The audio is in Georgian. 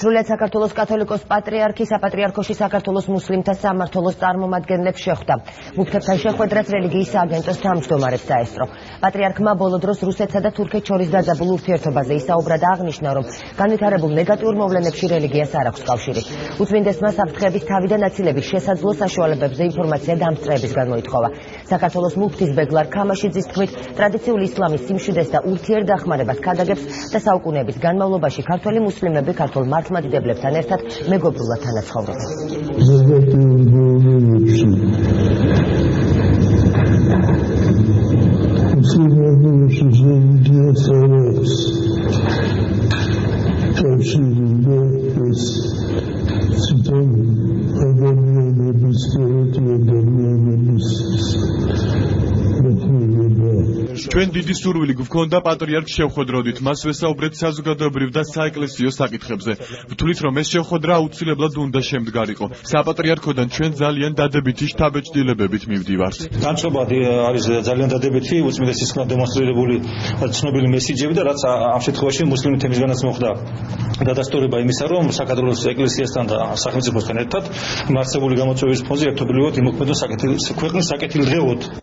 სრულიად საქართველოს კათოლიკოს პატრიარქი საპატრიარქოში საქართველოს მუსლიმთა სამმართველოს წარმომადგენლებს შეხვდა. მუფთებთან შეხვედრას რელიგიის სააგენტოს თავმჯდომარეს დაესწრო. პატრიარქმა ბოლო დროს რუსეთსა და თურქეთს შორის დაძაბულ ურთიერთობაზე ისაუბრა და აღნიშნა, რომ განვითარებულ ნეგატიურ მოვლენებში რელიგიას არ აქვს კავშირი. უწმინდესმა საფრთხეების თავიდან აცილების შესაძლო საშუალებებზე ინფორმაცია დამსწრეების გამოითხოვა. საქართველოს მუფთის ბეგლარ ქამაშიძის თქმით, ტრადიციული ისლამის სიმშვიდეს და ურთიერთდახმარებას ქადაგებს და საუკუნეების განმავლობაში ქართველი მუსლიმები ქართულ მართლმადიდებლებთან ერთად მეგობრულად თანაცხოვრობენ. ჩვენ დიდი სურვილი გვქონდა პატრიარქს შევხვედროდით, მას ვესაუბრეთ საზოგადოებრივ და საეკლესიო საკითხებზე. ვთვლით, რომ ეს შეხვედრა აუცილებლად უნდა შემდგარიყო. საპატრიარქოდან ჩვენ ძალიან დადებითი შთაბეჭდილებებით მივდივართ. განსხვავებად არის ძალიან დადებითი უწმინდესისგან დემონსტრირებული ცნობილი მესიჯები და რაც ამ შემთხვევაში მუსლიმი თემისგანაც მოხდა გადასტურება იმისა, რომ საქართველოს ეკლესიასთან და სახელმწიფოსთან ერთად მარცხებული გამოწვევის ფონზე ერთობლივად იმოქმედოს ქვეყნის საკეთილდღეოდ.